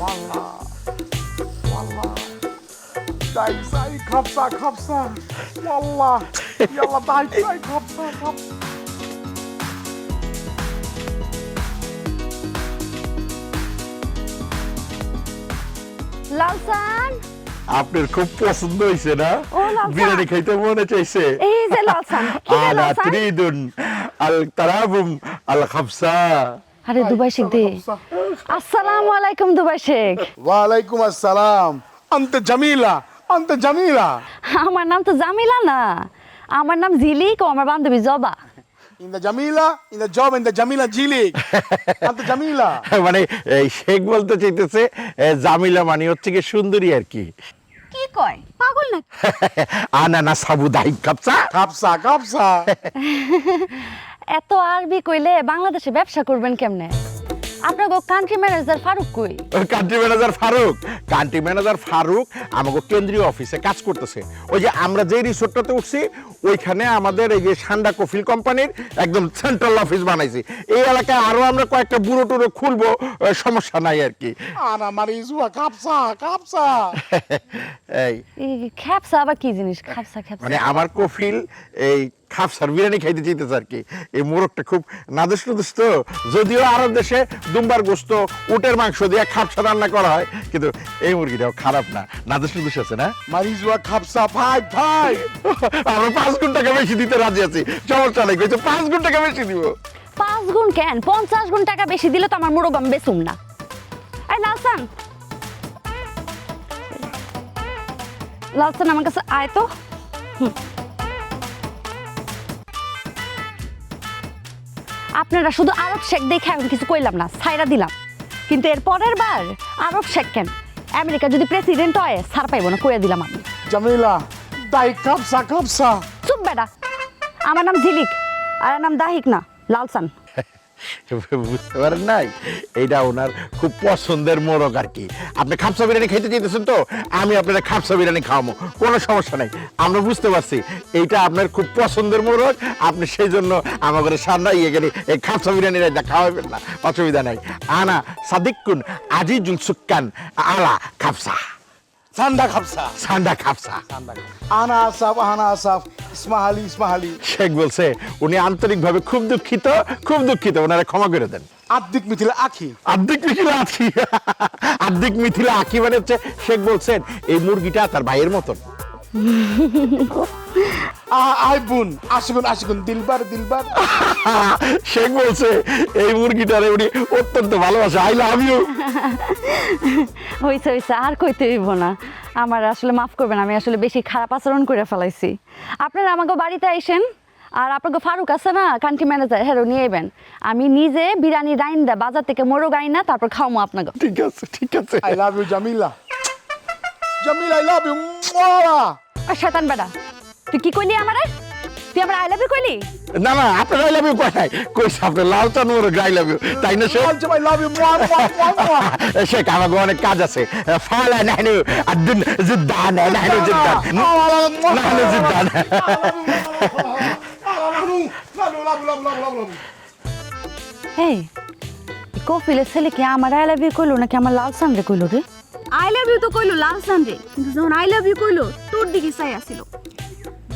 والله والله دايك زي خبصة خبصة والله يلا دايك زي خبصة خبصة লালসান আপনার খুব পছন্দ হয়েছে না ও, লালসান। বিরিয়ানি খাইতে মনে চাইছে এই যে লালসান কি রে আনা লালসান তরিদুন আল তারাবুম আল খাবসা আরে দুবাই শেখ দে আসসালামু আলাইকুম দুবাই শেখ ওয়ালাইকুম আসসালাম أنت جميلة أنت جميلة আমার নাম তো জামিলা না আমার নাম ঝিলিক ও আমার বান্ধবী জবা أنت جميلة أنت جوب أنت جميلة جيلك أنت جميلة মানে এই শেখ বলতে চাইতেছে জামিলা মানে হচ্ছে কি সুন্দরী আর কি কি কয় পাগল না আনা না সাবু দাইক খাবসা خبصة خبصة এত আরবি কইলে বাংলাদেশে ব্যবসা করবেন কেমনে আপনার কান্ট্রি ম্যানেজার ফারুক কই কান্ট্রি ম্যানেজার ফারুক আমাকে কেন্দ্রীয় অফিসে কাজ করতেছে ওই যে আমরা যে রিসোর্টটাতে উঠছি ওইখানে আমাদের এই যে সান্ডা কফিল কোম্পানির একদম সেন্ট্রাল অফিস বানাইছি এই এলাকায় আরো আমরা কয়েকটা বুড়ো টুড়ো খুলবো সমস্যা নাই আর কি أنا مريض خبصة خبصة এই এই খ্যাপসা আবার কি জিনিস খ্যাপসা খ্যাপসা মানে আমার কফিল এই খাপসার বিরিয়ানি খাইতে চাইতেছে আর কি এই মোরগটা খুব নাদুস নুদুস তো যদিও আরব দেশে দুম্বার গোস্ত উটের মাংস দিয়ে খাপসা রান্না করা হয় কিন্তু এই মুরগিটাও খারাপ না নাদুস নুদুস আছে না مريض خبصة فاي فاي আমরা 5 গুণ টাকা বেশি দিতে রাজি আছি সমস্যা নেই কইছে 5 গুণ টাকা বেশি দিব 5 গুণ কেন 50 গুণ টাকা বেশি দিলে তো আমার মোরগ আমি বেচুম না এই লালসান লালসান আমার কাছে আয় তো আপনারা শুধু আরব শেখ দেখে এখন কিছু কইলাম না ছাইরা দিলাম কিন্তু এর পরের বার আরব শেখ কেন আমেরিকা যদি প্রেসিডেন্ট হয় ছাড় পাইব না কইয়া দিলাম আমি جميلة دايك خبصة خبصة চুপ বেটা আমার নাম ঝিলিক আর এর নাম দাহিক না লালসান বুঝতে পারেন নাই এইটা ওনার খুব পছন্দের মোরগ আর কি আপনি খাপসা বিরিয়ানি খাইতে চাইতেছেন তো আমি আপনার খাপসা বিরিয়ানি খাওয়াবো কোনো সমস্যা নাই আমরা বুঝতে পারছি এইটা আপনার খুব পছন্দের মোরগ আপনি সেই জন্য আমাদের সামনে ইয়ে গেলে এই খাপসা বিরিয়ানি রাইতা খাওয়াবেন না অসুবিধা নাই আনা সাদিকুন আজিজুল সুক্কান আলা খাপসা ساندا خبصة সান্ডা খাপসা أنا آسف اسمها لي শেখ বলছে উনি আন্তরিকভাবে খুব দুঃখিত ওনারা ক্ষমা করে দেন أديك مثل أخي আর্ধেক মিথিলা আঁকি মানে হচ্ছে শেখ বলছেন এই মুরগিটা তার ভাইয়ের মতন আই বোন আশিকুন দিলবার শেখ বলছে এই মুরগিটারে উনি অত্যন্ত ভালোবাসে আই লাভ ইউ হইছে আর কইতে হইব না আমার আসলে মাফ করবেন আমি আসলে বেশি খারাপ আচরণ করে ফেলাইছি আপনারা আমাকে বাড়িতে আইসেন আর আপনাকে ফারুক আছে না কান্ট্রি ম্যানেজার হেরো নিয়ে আইবেন আমি নিজে বিরিয়ানি রাইন্দা বাজার থেকে মোরগ আইনা তারপর খাওয়ামো আপনাকে ঠিক আছে I love you Jamila I love you আর শয়তান বেটা তুই কি কইলি আমারে তুই আমার আই লাভ ইউ কইলি না আপনার আই লাভ ইউ কইছে আপনার লাল চান মুরগ আই লাভ ইউ তাই না Sheikh I love you Sheikh আমাকে অনেক কাজ আছে ফালা নাহনু আদুন জিদ্দান নাহনু জিদ্দান এই কফিলের ছেলে কি আমার আই লাভ ইউ কইলো নাকি আমার লালসান রে কইলো রে আই লাভ ইউ তো কইলো লালসান রে কিন্তু যখন আই লাভ ইউ কইলো তোর দিকে চাই আসিল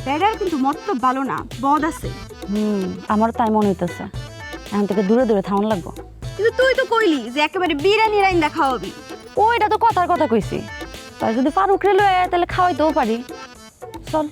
বেড়ার কিন্তু মতলব ভালো না বদ আছে আমারও তাই মনে হইতেছে এখন থেকে দূরে থাউন লাগবো কিন্তু তুই তো কইলি যে একেবারে বিরিয়ানি রাইন্দা খাওয়াবি ওইটা তো কথার কথা কইছি তাই যদি ফারুক রে লয়ে আয় তাহলে খাওয়াইতেও পারি চল